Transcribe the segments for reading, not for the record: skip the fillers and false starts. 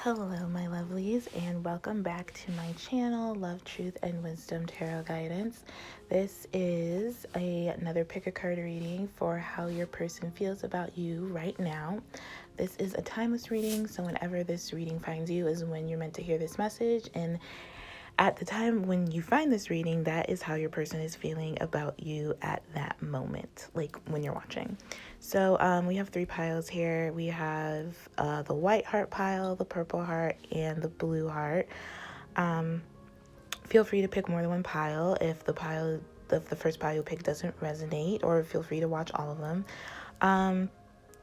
Hello, my lovelies, and welcome back to my channel, Love, Truth, and Wisdom Tarot Guidance. This is another pick a card reading for how your person feels about you right now. This is a timeless reading, so whenever this reading finds you is when you're meant to hear this message, and at the time when you find this reading, that is how your person is feeling about you at that moment, like when you're watching. So we have three piles here. We have the white heart pile, the purple heart, and the blue heart. Feel free to pick more than one pile if the first pile you pick doesn't resonate, or feel free to watch all of them.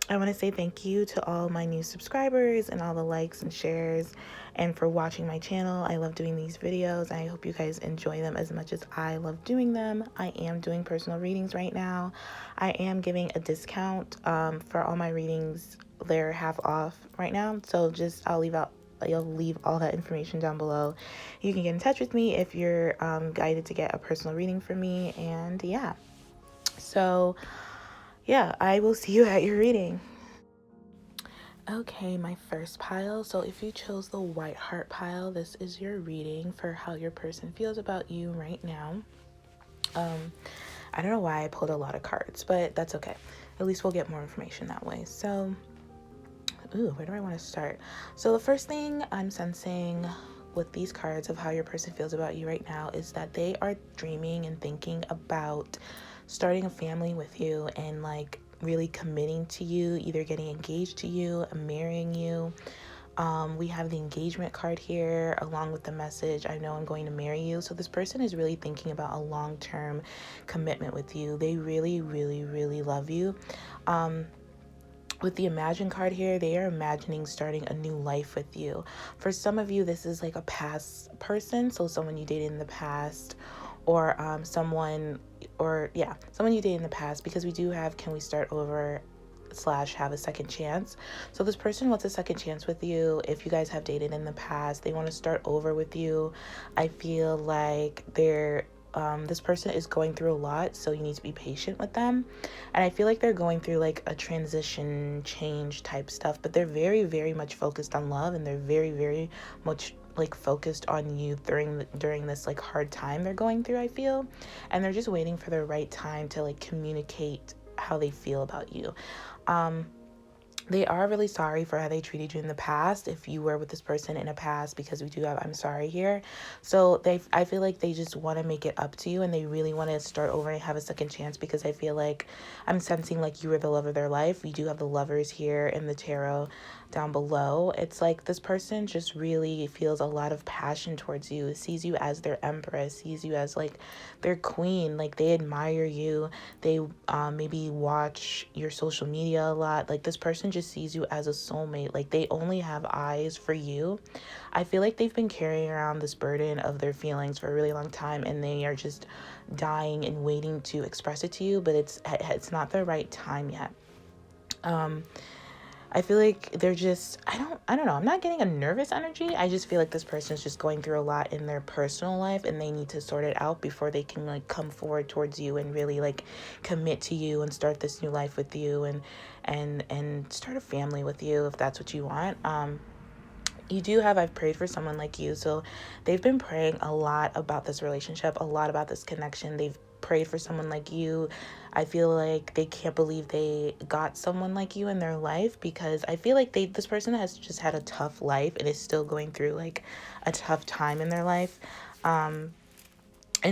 I want to say thank you to all my new subscribers and all the likes and shares, and for watching my channel. I love doing these videos. I hope you guys enjoy them as much as I love doing them. I am doing personal readings right now. I am giving a discount for all my readings. They're half off right now, so I'll leave all that information down below. You can get in touch with me if you're guided to get a personal reading from me. And yeah, I will see you at your reading. Okay, my first pile. So if you chose the white heart pile, this is your reading for how your person feels about you right now. I don't know why I pulled a lot of cards, but that's okay. At least we'll get more information that way. So, where do I want to start? So the first thing I'm sensing with these cards of how your person feels about you right now is that they are dreaming and thinking about starting a family with you and like really committing to you, either getting engaged to you, marrying you. We have the engagement card here along with the message, I know I'm going to marry you. So this person is really thinking about a long-term commitment with you. They really, really, really love you. With the Imagine card here, they are imagining starting a new life with you. For some of you, this is like a past person, so someone you dated in the past, or someone you dated in the past, because we do have can we start over / have a second chance. So this person wants a second chance with you. If you guys have dated in the past, they want to start over with you. I feel like this person is going through a lot, so you need to be patient with them. And I feel like they're going through like a transition change type stuff, but they're very, very much focused on love, and they're very, very much like focused on you during this like hard time they're going through, I feel. And they're just waiting for the right time to like communicate how they feel about you. They are really sorry for how they treated you in the past, if you were with this person in a past, because we do have I'm sorry here. So I feel like they just want to make it up to you, and they really want to start over and have a second chance, because I feel like I'm sensing like you were the love of their life. We do have the lovers here in the tarot down below. It's like this person just really feels a lot of passion towards you, sees you as their empress, sees you as like their queen. Like they admire you. They maybe watch your social media a lot. Like this person just sees you as a soulmate. Like they only have eyes for you. I feel like they've been carrying around this burden of their feelings for a really long time, and they are just dying and waiting to express it to you, but it's not the right time yet. I feel like they're just, I don't know. I'm not getting a nervous energy. I just feel like this person's just going through a lot in their personal life, and they need to sort it out before they can like come forward towards you and really like commit to you and start this new life with you, and start a family with you if that's what you want. You do have I've prayed for someone like you. So they've been praying a lot about this relationship, a lot about this connection. They've prayed for someone like you. I feel like they can't believe they got someone like you in their life, because I feel like this person has just had a tough life and is still going through like a tough time in their life. And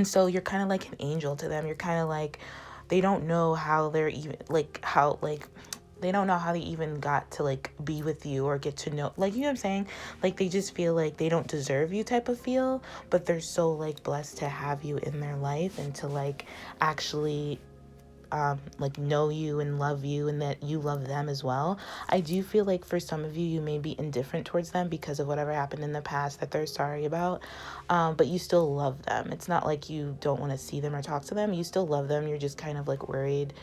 so you're kind of like an angel to them. You're kind of like, they don't know how they're even they don't know how they even got to like be with you or get to know, like, you know what I'm saying? Like they just feel like they don't deserve you type of feel, but they're so like blessed to have you in their life, and to like actually like know you and love you, and that you love them as well. I do feel like for some of you, you may be indifferent towards them because of whatever happened in the past that they're sorry about, but you still love them. It's not like you don't want to see them or talk to them. You still love them. You're just kind of like worried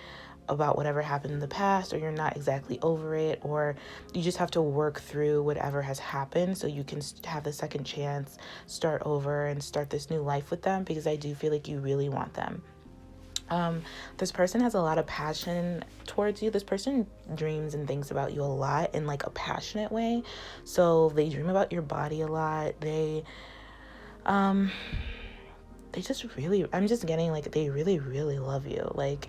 about whatever happened in the past, or you're not exactly over it, or you just have to work through whatever has happened so you can have the second chance, start over, and start this new life with them, because I do feel like you really want them. This person has a lot of passion towards you. This person dreams and thinks about you a lot in like a passionate way. So they dream about your body a lot. Um they just really, I'm just getting like they really really love you, like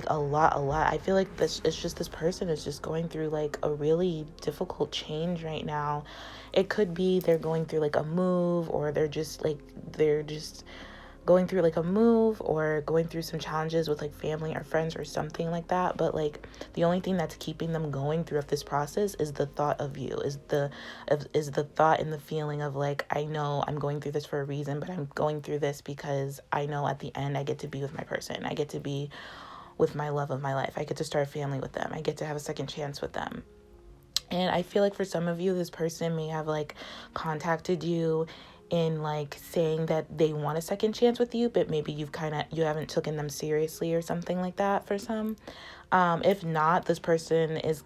a lot. I feel like this, it's just this person is just going through like a really difficult change right now. It could be they're going through like a move, or they're just going through like a move, or going through some challenges with like family or friends or something like that. But like the only thing that's keeping them going through this process is the thought of you, is the thought and the feeling of like, I know I'm going through this for a reason, but I'm going through this because I know at the end I get to be with my person, I get to be with my love of my life, I get to start a family with them, I get to have a second chance with them. And I feel like for some of you, this person may have like contacted you in like saying that they want a second chance with you, but maybe you haven't taken them seriously or something like that for some. If not, this person is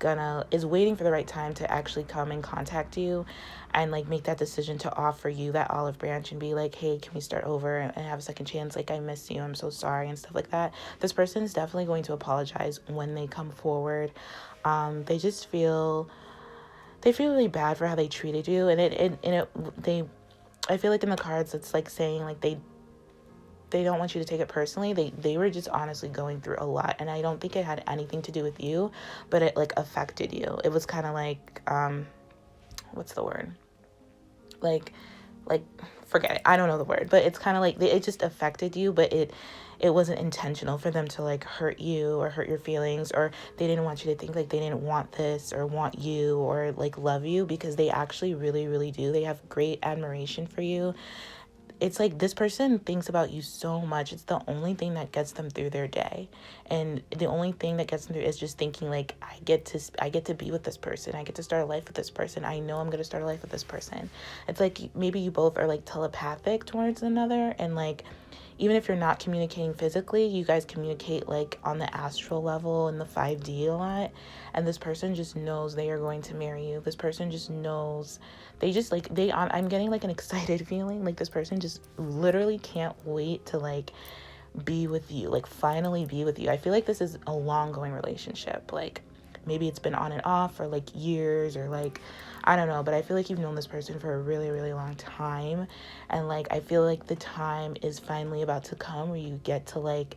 waiting for the right time to actually come and contact you and like make that decision to offer you that olive branch and be like, hey, can we start over and have a second chance? Like, I miss you, I'm so sorry, and stuff like that. This person is definitely going to apologize when they come forward. They just feel really bad for how they treated you, and I feel like in the cards it's like saying like they don't want you to take it personally. They were just honestly going through a lot, and I don't think it had anything to do with you, but it like affected you. It was kind of like what's the word, like forget it, I don't know the word, but it's kind of like it just affected you, but it wasn't intentional for them to like hurt you or hurt your feelings, or they didn't want you to think like they didn't want this or want you or like love you, because they actually really really do. They have great admiration for you. It's like this person thinks about you so much. It's the only thing that gets them through their day. And the only thing that gets them through is just thinking like, I get to be with this person. I get to start a life with this person. I know I'm going to start a life with this person. It's like maybe you both are like telepathic towards another, and like even if you're not communicating physically, you guys communicate like on the astral level and the 5D a lot. And this person just knows they are going to marry you. This person just knows. They just like I'm getting like an excited feeling. Like this person just literally can't wait to like be with you, like finally be with you. I feel like this is a long going relationship. Like maybe it's been on and off for like years, or like I don't know, but I feel like you've known this person for a really really long time, and like I feel like the time is finally about to come where you get to like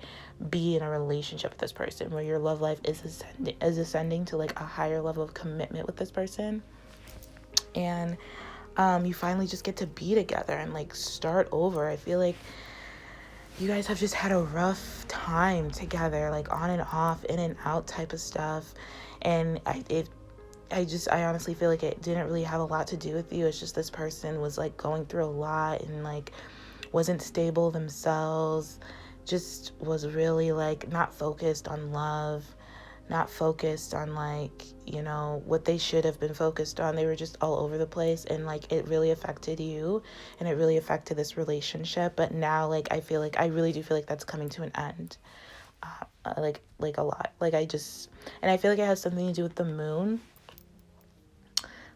be in a relationship with this person, where your love life is ascending to like a higher level of commitment with this person. And you finally just get to be together and like start over. I feel like you guys have just had a rough time together, like on and off, in and out type of stuff. And I honestly feel like it didn't really have a lot to do with you. It's just this person was like going through a lot and like wasn't stable themselves, just was really like not focused on love, not focused on like, you know, what they should have been focused on. They were just all over the place, and like it really affected you, and it really affected this relationship. But now like I really do feel like that's coming to an end. Like a lot. Like and I feel like it has something to do with the moon.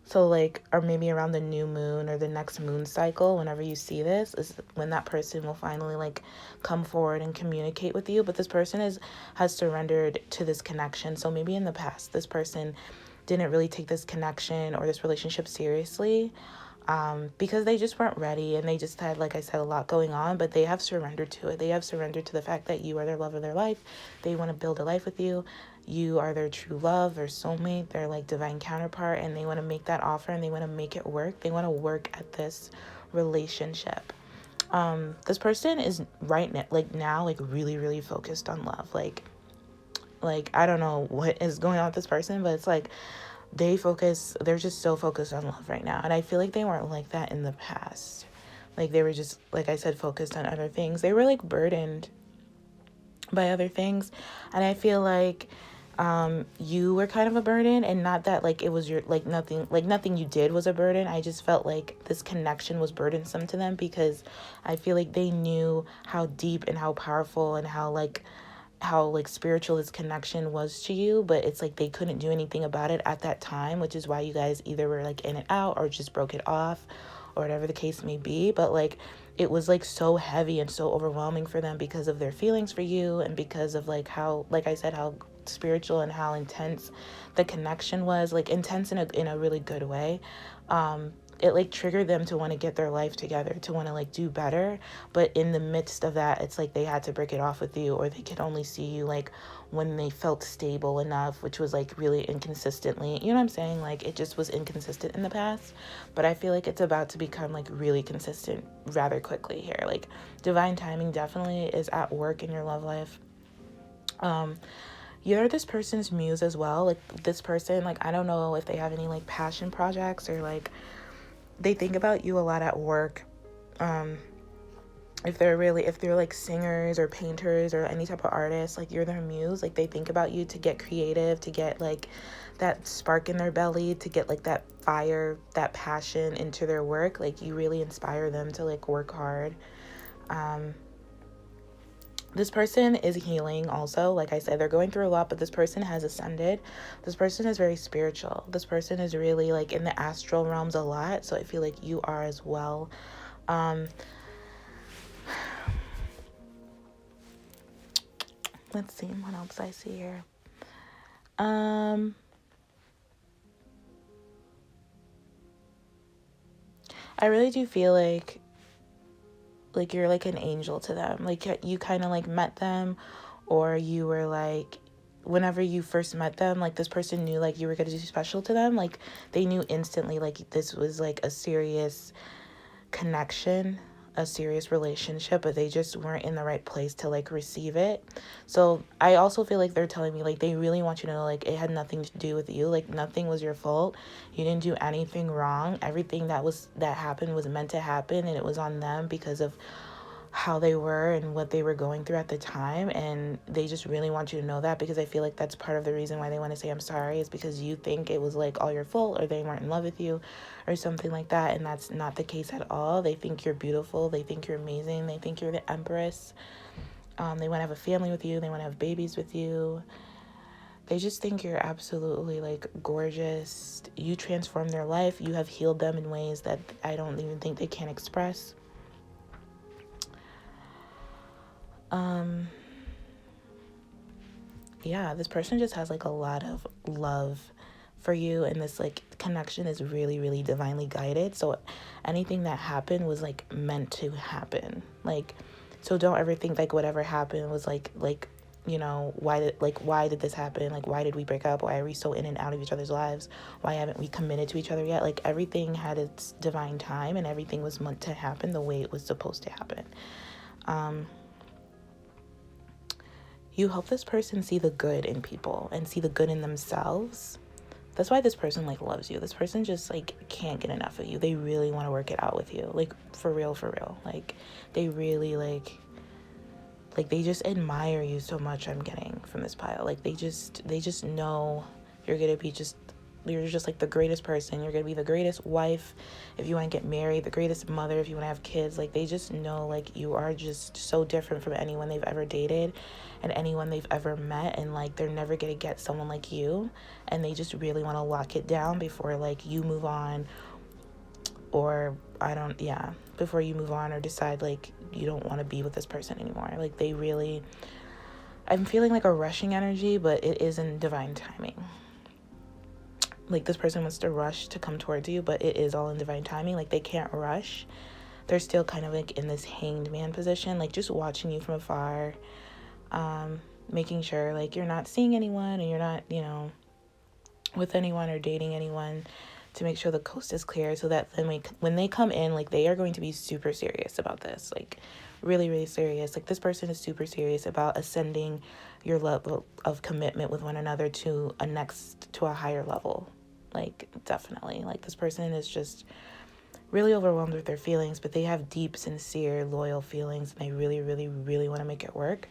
So like, or maybe around the new moon or the next moon cycle, whenever you see this, is when that person will finally like come forward and communicate with you. But this person has surrendered to this connection. So maybe in the past, this person didn't really take this connection or this relationship seriously, because they just weren't ready, and they just had, like I said, a lot going on. But they have surrendered to it. They have surrendered to the fact that you are their love of their life. They want to build a life with you. You are their true love, their soulmate, their like divine counterpart, and they want to make that offer, and they want to make it work. They want to work at this relationship. This person is right now, like really really focused on love. Like I don't know what is going on with this person, but it's like they're just so focused on love right now. And I feel like they weren't like that in the past. Like they were just, like I said, focused on other things. They were like burdened by other things. And I feel like you were kind of a burden, and not that like it was your nothing you did was a burden. I just felt like this connection was burdensome to them, because I feel like they knew how deep and how powerful and how like how like spiritual this connection was to you, but it's like they couldn't do anything about it at that time, which is why you guys either were like in and out or just broke it off or whatever the case may be. But like it was like so heavy and so overwhelming for them because of their feelings for you, and because of like how, like I said, how spiritual and how intense the connection was, like intense in a really good way. It like triggered them to want to get their life together, to want to like do better. But in the midst of that, it's like they had to break it off with you, or they could only see you like when they felt stable enough, which was like really inconsistently. You know what I'm saying? Like it just was inconsistent in the past. But I feel like it's about to become like really consistent rather quickly here. Like divine timing definitely is at work in your love life. You're this person's muse as well. Like this person, like I don't know if they have any like passion projects, or like they think about you a lot at work. If they're like singers or painters or any type of artist, like you're their muse. Like they think about you to get creative, to get like that spark in their belly, to get like that fire, that passion into their work. Like you really inspire them to like work hard. This person is healing also. Like I said, they're going through a lot, but this person has ascended. This person is very spiritual. This person is really like in the astral realms a lot. So I feel like you are as well. Let's see what else I see here. I really do feel like you're like an angel to them. Like you kind of like met them, or you were like, whenever you first met them, like this person knew like you were going to do special to them. Like they knew instantly like this was like a serious connection, a serious relationship, but they just weren't in the right place to like receive it. So I also feel like they're telling me like they really want you to know like it had nothing to do with you. Like nothing was your fault. You didn't do anything wrong. Everything that happened was meant to happen, and it was on them because of how they were and what they were going through at the time. And they just really want you to know that, because I feel like that's part of the reason why they want to say I'm sorry, is because you think it was like all your fault, or they weren't in love with you or something like that. And that's not the case at all. They think you're beautiful. They think you're amazing. They think you're the empress. They want to have a family with you. They want to have babies with you. They just think you're absolutely like gorgeous. You transformed their life. You have healed them in ways that I don't even think they can express. Yeah, this person just has like a lot of love for you, and this like connection is really, really divinely guided. So anything that happened was like meant to happen. Like, so don't ever think like whatever happened was like you know, why did this happen? Like, why did we break up? Why are we so in and out of each other's lives? Why haven't we committed to each other yet? Like everything had its divine time, and everything was meant to happen the way it was supposed to happen. You help this person see the good in people and see the good in themselves. That's why this person like loves you. This person just like can't get enough of you. They really want to work it out with you. Like for real. Like they really like they just admire you so much. I'm getting from this pile. Like they just know you're just like the greatest person. You're gonna be the greatest wife if you want to get married, the greatest mother if you want to have kids. Like they just know like you are just so different from anyone they've ever dated and anyone they've ever met, and like they're never gonna get someone like you, and they just really want to lock it down before like you move on, or before you move on or decide like you don't want to be with this person anymore. Like they really, I'm feeling like a rushing energy, but it is in divine timing. Like this person wants to rush to come towards you, but it is all in divine timing. Like they can't rush. They're still kind of like in this hanged man position, like just watching you from afar, making sure like you're not seeing anyone, and you're not, you know, with anyone or dating anyone, to make sure the coast is clear, so that then when they come in, like they are going to be super serious about this, like really, really serious. Like this person is super serious about ascending your level of commitment with one another to a higher level. Like definitely, like this person is just really overwhelmed with their feelings, but they have deep, sincere, loyal feelings, and they really, really, really want to make it work.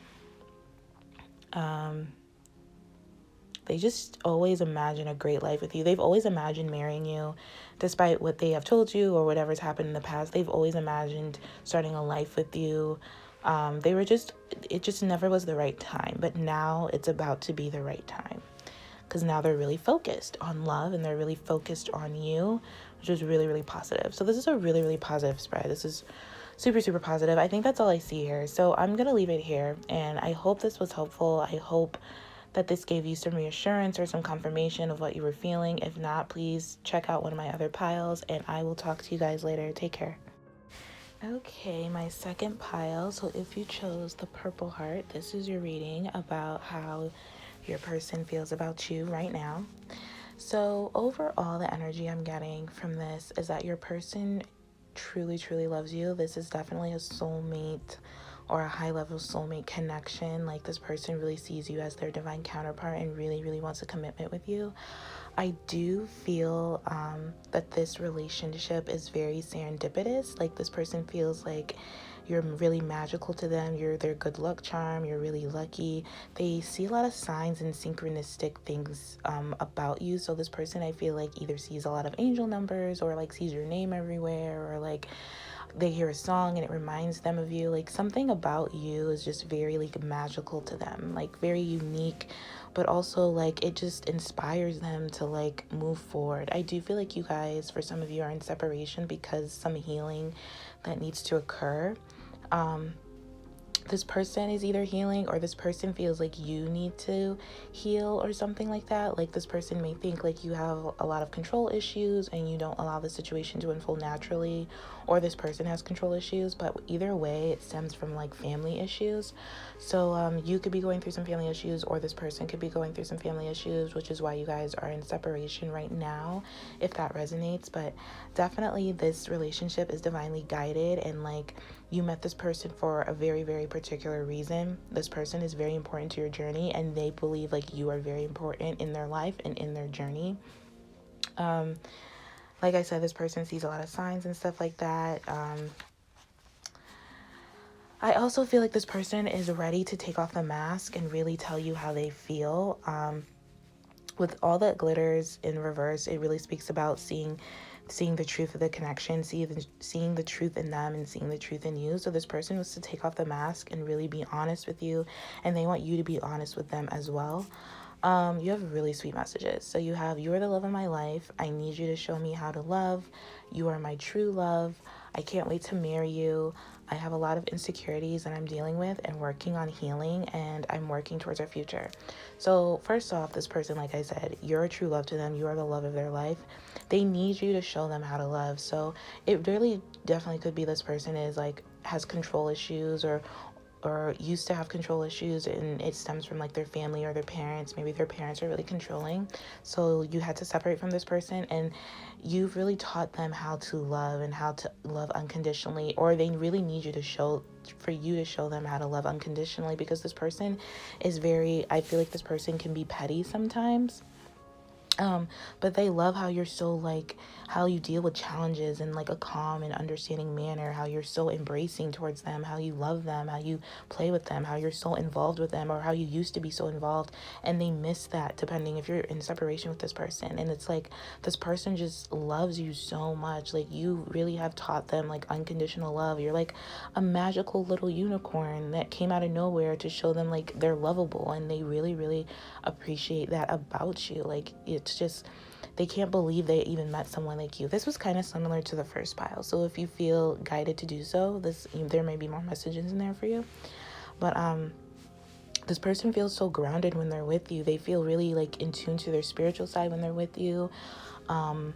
They just always imagine a great life with you. They've always imagined marrying you, despite what they have told you or whatever's happened in the past. They've always imagined starting a life with you. It just never was the right time, but now it's about to be the right time. Because now they're really focused on love and they're really focused on you, which is really, really positive. So this is a really, really positive spread. This is super, super positive. I think that's all I see here. So I'm going to leave it here. And I hope this was helpful. I hope that this gave you some reassurance or some confirmation of what you were feeling. If not, please check out one of my other piles and I will talk to you guys later. Take care. Okay, my second pile. So if you chose the purple heart, this is your reading about how your person feels about you right now. So overall, the energy I'm getting from this is that your person truly, truly loves you. This is definitely a soulmate or a high level soulmate connection. Like, this person really sees you as their divine counterpart and really, really wants a commitment with you. I do feel that this relationship is very serendipitous. Like, this person feels like you're really magical to them. You're their good luck charm. You're really lucky. They see a lot of signs and synchronistic things about you. So this person, I feel like, either sees a lot of angel numbers or like sees your name everywhere, or like they hear a song and it reminds them of you. Like, something about you is just very like magical to them, like very unique, but also like it just inspires them to like move forward. I do feel like you guys, for some of you, are in separation because some healing that needs to occur. This person is either healing or this person feels like you need to heal or something like that. Like, this person may think like you have a lot of control issues and you don't allow the situation to unfold naturally, or this person has control issues, but either way it stems from like family issues. So you could be going through some family issues, or this person could be going through some family issues, which is why you guys are in separation right now, if that resonates. But definitely this relationship is divinely guided, and like, you met this person for a very, very particular reason. This person is very important to your journey, and they believe like you are very important in their life and in their journey. Like I said, this person sees a lot of signs and stuff like that. I also feel like this person is ready to take off the mask and really tell you how they feel. With all that glitters in reverse, it really speaks about seeing the truth of the connection, seeing the truth in them and seeing the truth in you. So this person was to take off the mask and really be honest with you, and they want you to be honest with them as well. You have really sweet messages. So you have, you are the love of my life. I need you to show me how to love. You are my true love. I can't wait to marry you. I have a lot of insecurities that I'm dealing with and working on healing, and I'm working towards our future. So first off, this person, like I said, you're a true love to them. You are the love of their life. They need you to show them how to love. So it really definitely could be this person is like, has control issues, or used to have control issues, and it stems from like their family or their parents. Maybe their parents are really controlling, so you had to separate from this person, and you've really taught them how to love and how to love unconditionally, or they really need you to show them how to love unconditionally, because this person is very, I feel like this person can be petty sometimes. But they love how you're so like, how you deal with challenges in like a calm and understanding manner, how you're so embracing towards them, how you love them, how you play with them, how you're so involved with them, or how you used to be so involved, and they miss that depending if you're in separation with this person. And it's like, this person just loves you so much. Like, you really have taught them like unconditional love. You're like a magical little unicorn that came out of nowhere to show them like they're lovable, and they really, really appreciate that about you. Like, it's just, they can't believe they even met someone like you. This was kind of similar to the first pile, so if you feel guided to do so, there may be more messages in there for you. But this person feels so grounded when they're with you. They feel really like in tune to their spiritual side when they're with you. And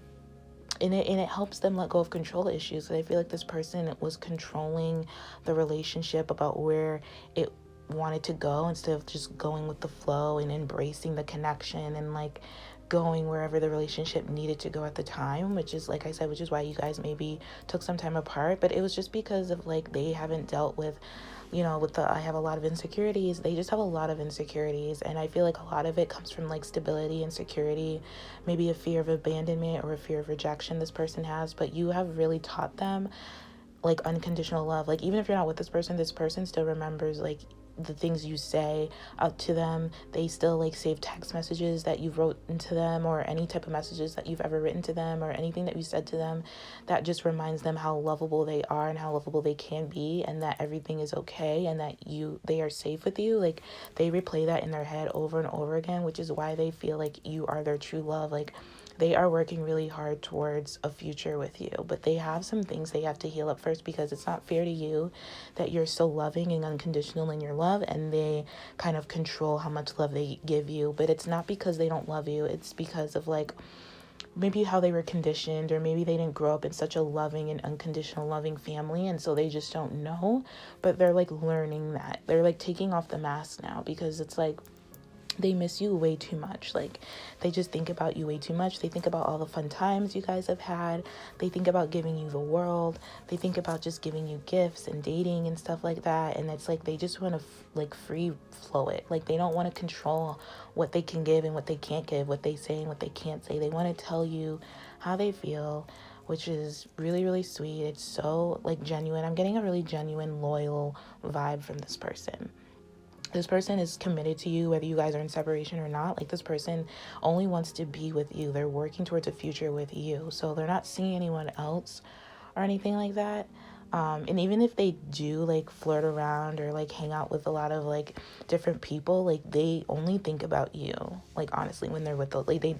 it helps them let go of control issues. So I feel like this person was controlling the relationship about where it wanted to go, instead of just going with the flow and embracing the connection and like going wherever the relationship needed to go at the time, which is, like I said, which is why you guys maybe took some time apart. But it was just because of like, they haven't dealt with, I have a lot of insecurities. They just have a lot of insecurities, and I feel like a lot of it comes from like stability and security, maybe a fear of abandonment or a fear of rejection this person has. But you have really taught them like unconditional love. Like, even if you're not with this person still remembers like the things you say out to them. They still like save text messages that you've wrote into them, or any type of messages that you've ever written to them, or anything that you said to them that just reminds them how lovable they are and how lovable they can be, and that everything is okay, and that they are safe with you. Like, they replay that in their head over and over again, which is why they feel like you are their true love. Like, they are working really hard towards a future with you, but they have some things they have to heal up first, because it's not fair to you that you're so loving and unconditional in your love, and they kind of control how much love they give you. But it's not because they don't love you, it's because of like maybe how they were conditioned, or maybe they didn't grow up in such a loving and unconditional loving family, and so they just don't know. But they're like learning that. They're like taking off the mask now, because it's like they miss you way too much. Like, they just think about you way too much. They think about all the fun times you guys have had. They think about giving you the world. They think about just giving you gifts and dating and stuff like that. And it's like they just want to like free flow it. Like, they don't want to control what they can give and what they can't give, what they say and what they can't say. They want to tell you how they feel, which is really, really sweet. It's so like genuine. I'm getting a really genuine, loyal vibe from this person. This person is committed to you, whether you guys are in separation or not. Like, this person only wants to be with you. They're working towards a future with you. So they're not seeing anyone else or anything like that. And even if they do like flirt around or like hang out with a lot of like different people, like, they only think about you. Like, honestly, when they're with the, like,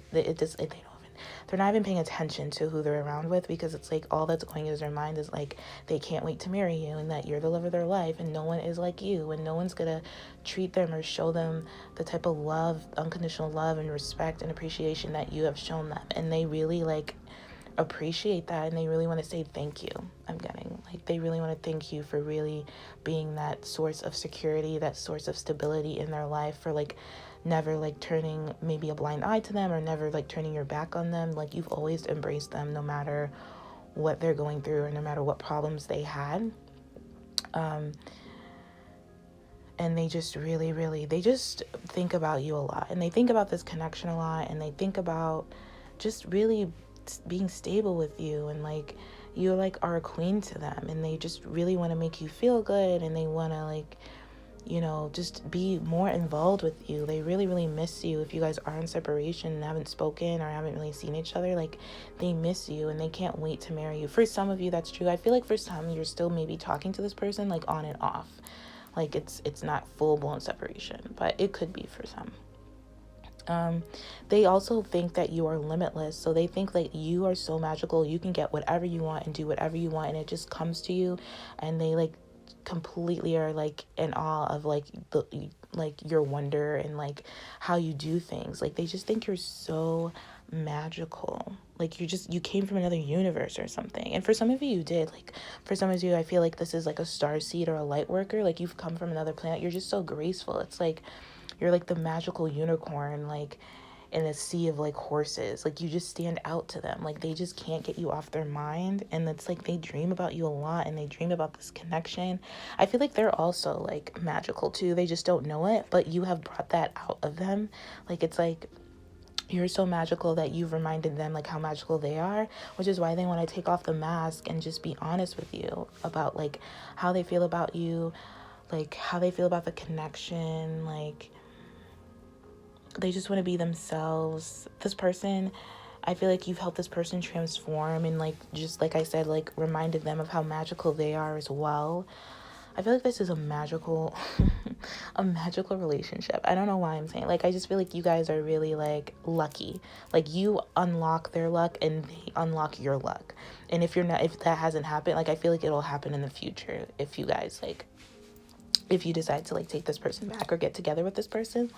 they're not even paying attention to who they're around with, because it's like all that's going in their mind is like they can't wait to marry you, and that you're the love of their life, and no one is like you, and no one's gonna treat them or show them the type of love, unconditional love and respect and appreciation that you have shown them. And they really like appreciate that, and they really want to say thank you. They really want to thank you for really being that source of security, that source of stability in their life, for like never like turning maybe a blind eye to them, or never like turning your back on them. Like, you've always embraced them no matter what they're going through, or no matter what problems they had. And they just they just think about you a lot, and they think about this connection a lot, and they think about just really being stable with you, and like, you like are a queen to them, and they just really want to make you feel good, and they want to like, you know, just be more involved with you. They really, really miss you. If you guys are in separation and haven't spoken or haven't really seen each other, like, they miss you, and they can't wait to marry you. For some of you, that's true. I feel like for some, you're still maybe talking to this person like on and off. Like, it's not full-blown separation, but it could be for some. They also think that you are limitless. So they think like you are so magical, you can get whatever you want and do whatever you want, and it just comes to you. And they like completely are like in awe of like your wonder and like how you do things. Like, they just think you're so magical, like you came from another universe or something. And for some of you, you did. Like, for some of you, I feel like this is like a star seed or a light worker. Like, you've come from another planet. You're just so graceful. It's like you're like the magical unicorn, like in a sea of like horses. Like, you just stand out to them. Like, they just can't get you off their mind. And it's like they dream about you a lot, and they dream about this connection. I feel like they're also like magical too. They just don't know it, but you have brought that out of them. Like, it's like you're so magical that you've reminded them like how magical they are, which is why they want to take off the mask and just be honest with you about like how they feel about you, like how they feel about the connection. Like, they just want to be themselves. This person, I feel like you've helped this person transform, and like, just like I said, like reminded them of how magical they are as well. I feel like this is a magical a magical relationship. I don't know why I'm saying, like, I just feel like you guys are really like lucky. Like, you unlock their luck and they unlock your luck. And if that hasn't happened, like, I feel like it'll happen in the future if you guys if you decide to like take this person back or get together with this person.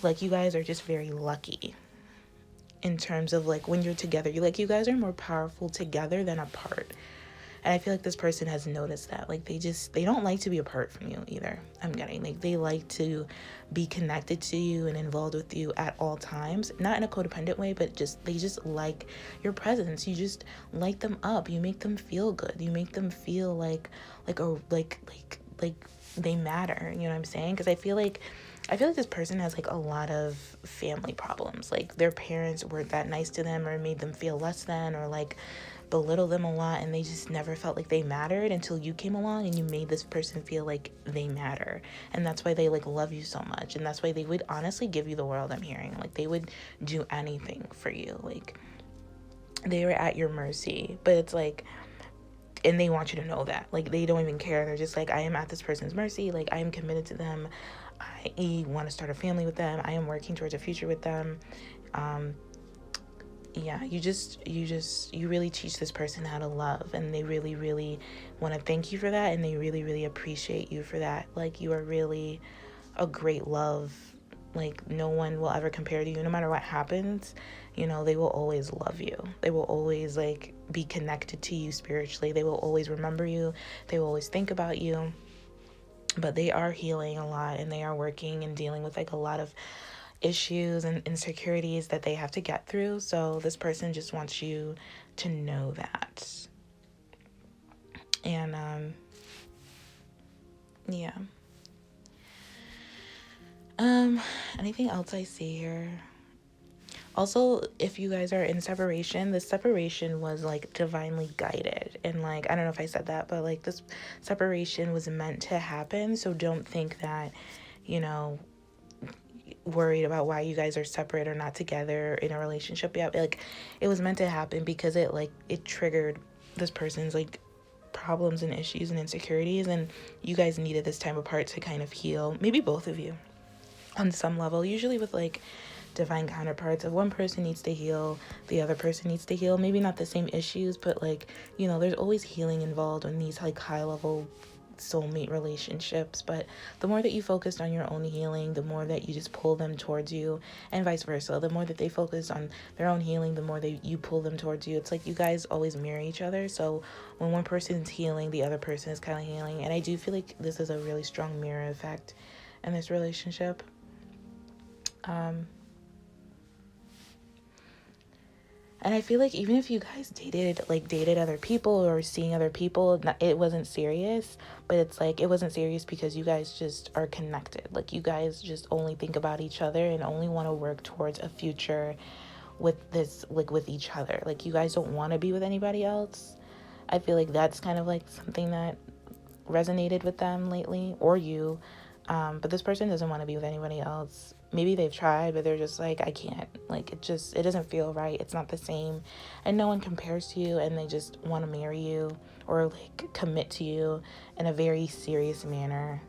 Like you guys are just very lucky in terms of like when you're together. You guys are more powerful together than apart. And I feel like this person has noticed that. Like, they don't like to be apart from you either. They like to be connected to you and involved with you at all times. Not in a codependent way, but they just like your presence. You just light them up. You make them feel good. You make them feel like they matter. You know what I'm saying? Because I feel like this person has like a lot of family problems. Like, their parents weren't that nice to them, or made them feel less than, or like belittle them a lot, and they just never felt like they mattered until you came along and you made this person feel like they matter. And that's why they like love you so much, and that's why they would honestly give you the world. I'm hearing like they would do anything for you. Like they were at your mercy. But it's like, and they want you to know that, like, they don't even care. They're just like, I am at this person's mercy. Like, I am committed to them. I want to start a family with them. I am working towards a future with them. Yeah, you really teach this person how to love, and they really, really want to thank you for that, and they really, really appreciate you for that. Like, you are really a great love. Like, no one will ever compare to you. No matter what happens, you know, they will always love you. They will always like be connected to you spiritually. They will always remember you. They will always think about you. But they are healing a lot, and they are working and dealing with like a lot of issues and insecurities that they have to get through. So this person just wants you to know that. And yeah. Anything else I see here? Also, if you guys are in separation, this separation was like divinely guided. And like, I don't know if I said that, but like this separation was meant to happen. So don't think that, you know, worried about why you guys are separate or not together in a relationship yet. Like, it was meant to happen because it triggered this person's like problems and issues and insecurities, and you guys needed this time apart to kind of heal. Maybe both of you on some level. Usually with like divine counterparts, if one person needs to heal, the other person needs to heal. Maybe not the same issues, but like, you know, there's always healing involved in these like high level soulmate relationships. But the more that you focused on your own healing, the more that you just pull them towards you, and vice versa. The more that they focus on their own healing, the more that you pull them towards you. It's like you guys always mirror each other. So when one person's healing, the other person is kind of healing. And I do feel like this is a really strong mirror effect in this relationship. And I feel like even if you guys dated other people or seeing other people, it wasn't serious. But it's like, it wasn't serious because you guys just are connected. Like, you guys just only think about each other and only want to work towards a future with this, like, with each other. Like, you guys don't want to be with anybody else. I feel like that's kind of like something that resonated with them lately, or you. But this person doesn't want to be with anybody else. Maybe they've tried, but they're just like, I can't. Like, it doesn't feel right. It's not the same. And no one compares to you, and they just want to marry you or like commit to you in a very serious manner.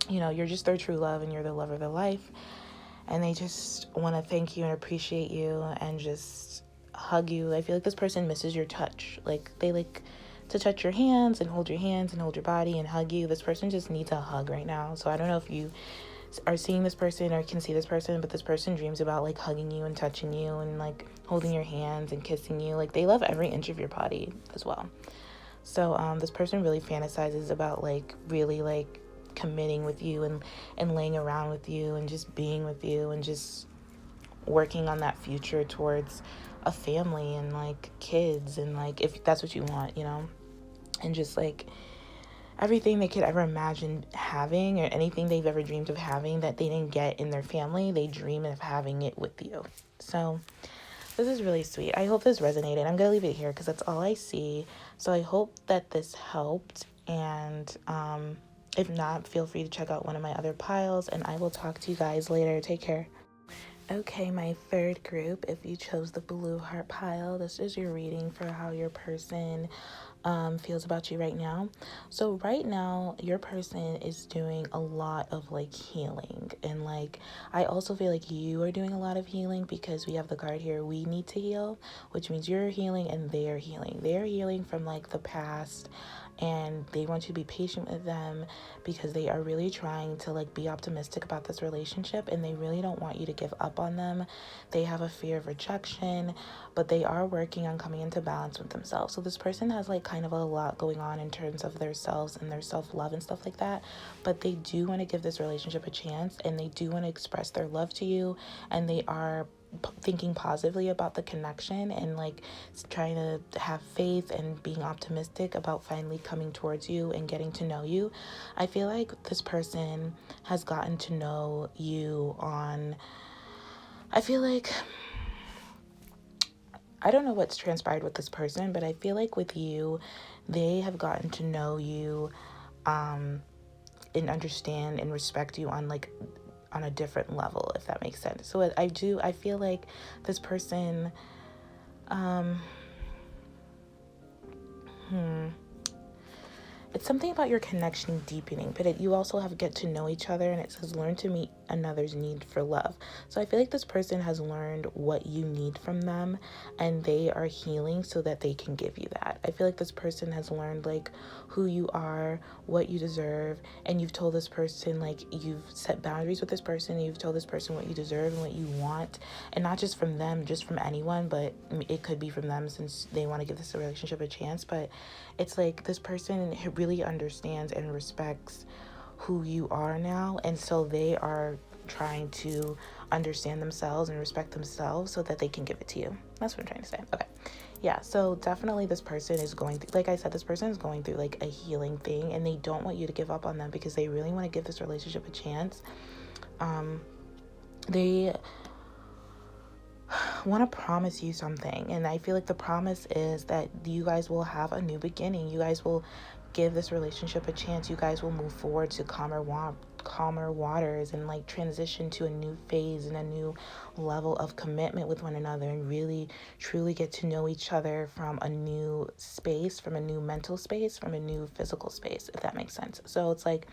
You know, you're just their true love, and you're the love of their life. And they just want to thank you and appreciate you and just hug you. I feel like this person misses your touch. Like, they like to touch your hands and hold your body and hug you. This person just needs a hug right now. So I don't know if you are seeing this person or can see this person, but this person dreams about like hugging you and touching you and like holding your hands and kissing you. Like, they love every inch of your body as well. So this person really fantasizes about like really like committing with you and laying around with you and just being with you and just working on that future towards a family and like kids, and like, if that's what you want, you know, and just like everything they could ever imagine having, or anything they've ever dreamed of having that they didn't get in their family, they dream of having it with you. So this is really sweet. I hope this resonated. I'm gonna leave it here because that's all I see. So I hope that this helped, and if not, feel free to check out one of my other piles, and I will talk to you guys later. Take care. Okay, my third group, if you chose the blue heart pile, this is your reading for how your person feels about you right now. So right now, your person is doing a lot of like healing, and like, I also feel like you are doing a lot of healing because we have the card here, we need to heal, which means you're healing and they're healing from like the past, and they want you to be patient with them because they are really trying to like be optimistic about this relationship, and they really don't want you to give up on them. They have a fear of rejection, but they are working on coming into balance with themselves. So this person has like kind of a lot going on in terms of their selves and their self-love and stuff like that, but they do want to give this relationship a chance, and they do want to express their love to you, and they are thinking positively about the connection, and like trying to have faith and being optimistic about finally coming towards you and getting to know you. I feel like this person has gotten to know you on, I feel like I don't know what's transpired with this person, but I feel like with you, they have gotten to know you, and understand and respect you on like on a different level, if that makes sense. So I feel like this person, um, it's something about your connection deepening, but you also have get to know each other, and it says learn to meet another's need for love. So I feel like this person has learned what you need from them, and they are healing so that they can give you that. I feel like this person has learned like who you are, what you deserve, and you've told this person, like you've set boundaries with this person, and you've told this person what you deserve and what you want, and not just from them, just from anyone, but it could be from them since they want to give this relationship a chance. But it's like this person really understands and respects who you are now, and so they are trying to understand themselves and respect themselves so that they can give it to you. That's what I'm trying to say. Okay. Yeah, so definitely this person is going through, like I said, this person is going through like a healing thing, and they don't want you to give up on them because they really want to give this relationship a chance. They want to promise you something, and I feel like the promise is that you guys will have a new beginning. You guys will give this relationship a chance. You guys will move forward to calmer waters and like transition to a new phase and a new level of commitment with one another, and really truly get to know each other from a new space, from a new mental space, from a new physical space, if that makes sense. So it's like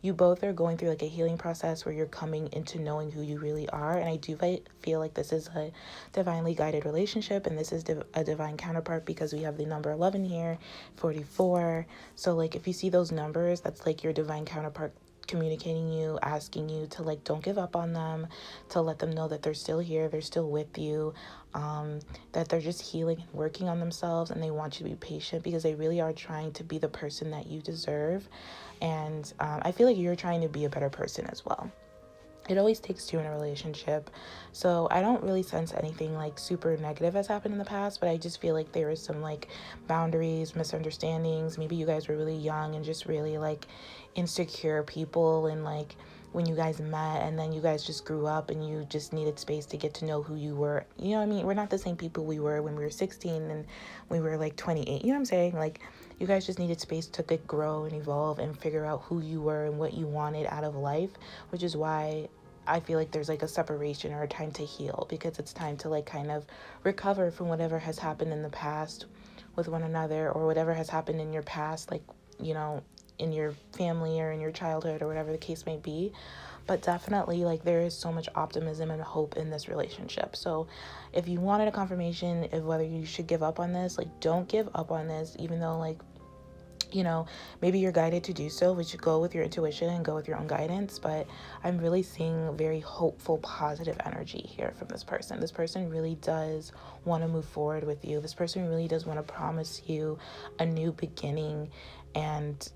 you both are going through like a healing process where you're coming into knowing who you really are. And I do feel like this is a divinely guided relationship, and this is a divine counterpart because we have the number 11 here, 44. So like if you see those numbers, that's like your divine counterpart communicating you, asking you to like don't give up on them, to let them know that they're still here, they're still with you, that they're just healing and working on themselves, and they want you to be patient because they really are trying to be the person that you deserve. And I feel like you're trying to be a better person as well. It always takes two in a relationship. So I don't really sense anything like super negative has happened in the past, but I just feel like there is some like boundaries, misunderstandings. Maybe you guys were really young and just really like insecure people, and like when you guys met and then you guys just grew up and you just needed space to get to know who you were. You know what I mean? We're not the same people we were when we were 16 and we were like 28. You know what I'm saying? Like you guys just needed space to like grow and evolve and figure out who you were and what you wanted out of life, which is why I feel like there's like a separation or a time to heal, because it's time to like kind of recover from whatever has happened in the past with one another, or whatever has happened in your past, like, you know, in your family or in your childhood or whatever the case may be. But definitely like there is so much optimism and hope in this relationship. So if you wanted a confirmation of whether you should give up on this, like don't give up on this, even though like, you know, maybe you're guided to do so, which go with your intuition and go with your own guidance. But I'm really seeing very hopeful, positive energy here from this person. This person really does want to move forward with you. This person really does want to promise you a new beginning, and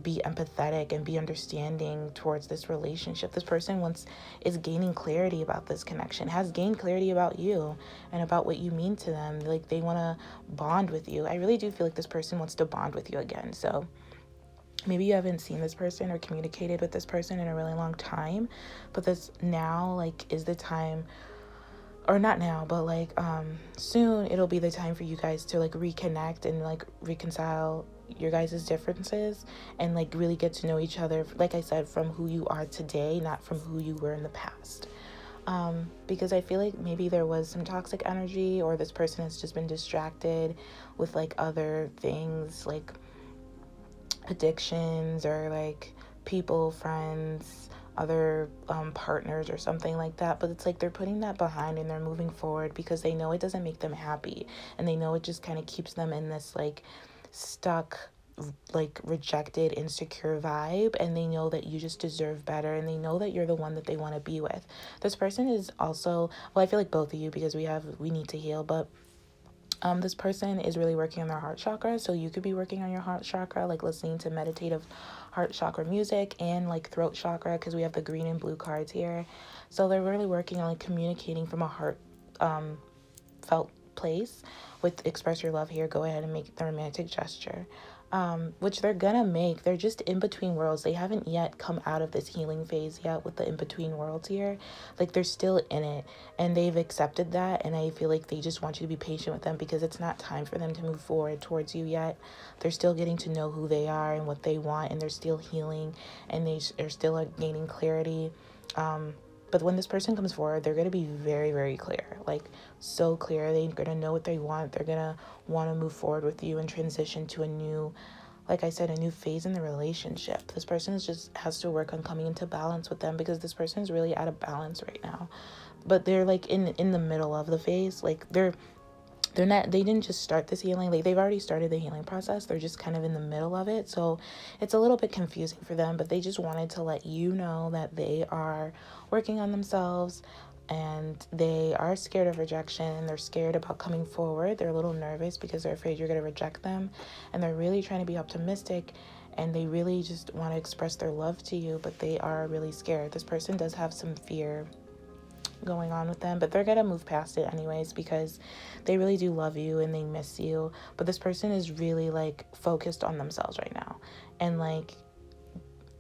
be empathetic and be understanding towards this relationship. This person is gaining clarity about this connection, has gained clarity about you and about what you mean to them. Like they want to bond with you. I really do feel like this person wants to bond with you again. So maybe you haven't seen this person or communicated with this person in a really long time, but this now like is the time, or not now, but like soon it'll be the time for you guys to like reconnect and like reconcile your guys' differences and like really get to know each other, like I said, from who you are today, not from who you were in the past. Because I feel like maybe there was some toxic energy, or this person has just been distracted with like other things like addictions or like people, friends, other partners or something like that. But it's like they're putting that behind and they're moving forward because they know it doesn't make them happy, and they know it just kind of keeps them in this like stuck, like rejected, insecure vibe, and they know that you just deserve better, and they know that you're the one that they want to be with. This person is also, well, I feel like both of you, because we need to heal, but this person is really working on their heart chakra. So you could be working on your heart chakra, like listening to meditative heart chakra music, and like throat chakra, because we have the green and blue cards here. So they're really working on like communicating from a heart felt place. With express your love here, go ahead and make the romantic gesture. which they're gonna make. They're just in between worlds. They haven't yet come out of this healing phase yet with the in between worlds here. Like, they're still in it, and they've accepted that. And I feel like they just want you to be patient with them, because it's not time for them to move forward towards you yet. They're still getting to know who they are and what they want, and they're still healing, and they're still gaining clarity. But when this person comes forward, they're going to be very, very clear, like so clear. They're going to know what they want. They're going to want to move forward with you and transition to a new, like I said, a new phase in the relationship. This person just has to work on coming into balance with them, because this person is really out of balance right now. But they're like in the middle of the phase. Like, they didn't just start this healing. Like, they've already started the healing process. They're just kind of in the middle of it. So it's a little bit confusing for them, but they just wanted to let you know that they are working on themselves, and they are scared of rejection. They're scared about coming forward. They're a little nervous because they're afraid you're going to reject them, and they're really trying to be optimistic, and they really just want to express their love to you, but they are really scared. This person does have some fear going on with them, but they're gonna move past it anyways, because they really do love you and they miss you. But this person is really like focused on themselves right now, and like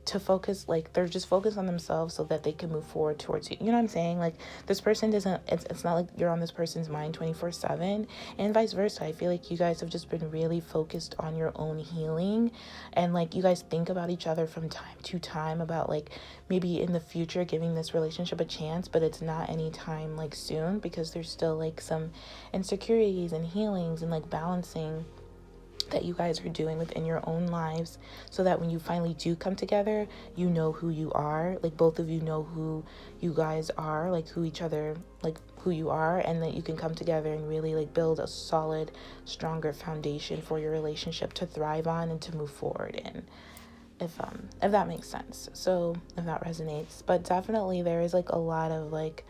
to focus, like they're just focused on themselves so that they can move forward towards you. You know what I'm saying? Like, this person doesn't, it's not like you're on this person's mind 24/7, and vice versa. I feel like you guys have just been really focused on your own healing, and like you guys think about each other from time to time about like maybe in the future giving this relationship a chance, but it's not anytime like soon, because there's still like some insecurities and healings and like balancing that you guys are doing within your own lives, so that when you finally do come together, you know who you are. Like, both of you know who you guys are, like who each other, like who you are, and that you can come together and really like build a solid, stronger foundation for your relationship to thrive on and to move forward in. If that makes sense. So if that resonates. But definitely there is like a lot of like,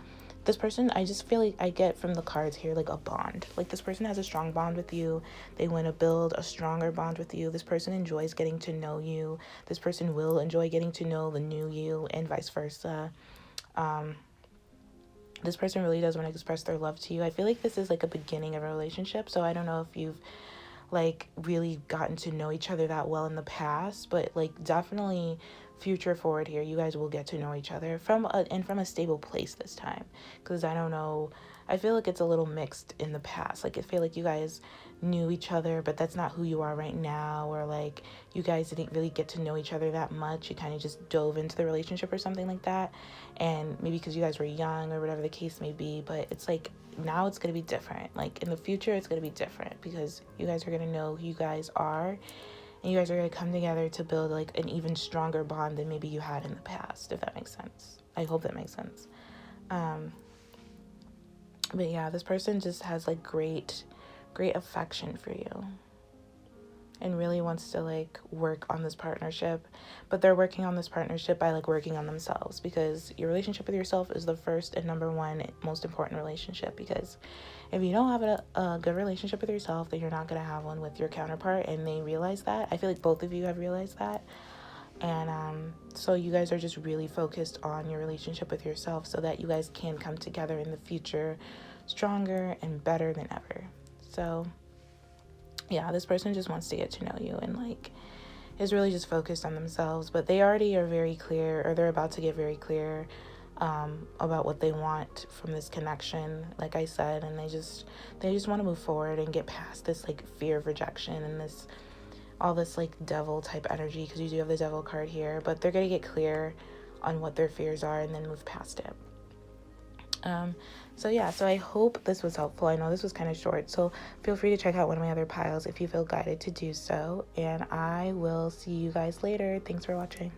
this person, I just feel like I get from the cards here like a bond. Like, this person has a strong bond with you. They want to build a stronger bond with you. This person enjoys getting to know you. This person will enjoy getting to know the new you, and vice versa. This person really does want to express their love to you. I feel like this is like a beginning of a relationship. So I don't know if you've like really gotten to know each other that well in the past, but like definitely future forward here, you guys will get to know each other from a stable place this time. Because I don't know, I feel like it's a little mixed in the past. Like, I feel like you guys knew each other, but that's not who you are right now, or like you guys didn't really get to know each other that much. You kind of just dove into the relationship or something like that, and maybe because you guys were young or whatever the case may be. But it's like now it's going to be different. Like, in the future it's going to be different, because you guys are going to know who you guys are, and you guys are going to come together to build like an even stronger bond than maybe you had in the past, if that makes sense. I hope that makes sense. But yeah, this person just has like great affection for you, and really wants to like work on this partnership. But they're working on this partnership by like working on themselves, because your relationship with yourself is the first and number one most important relationship. Because if you don't have a good relationship with yourself, then you're not going to have one with your counterpart, and they realize that. I feel like both of you have realized that. And so you guys are just really focused on your relationship with yourself, so that you guys can come together in the future stronger and better than ever. So yeah, this person just wants to get to know you, and like is really just focused on themselves. But they already are very clear, or they're about to get very clear about what they want from this connection, like I said. And they just want to move forward and get past this like fear of rejection and this all this like devil type energy, because you do have the devil card here. But they're going to get clear on what their fears are and then move past it. So yeah, so I hope this was helpful. I know this was kind of short, so feel free to check out one of my other piles if you feel guided to do so, and I will see you guys later. Thanks for watching.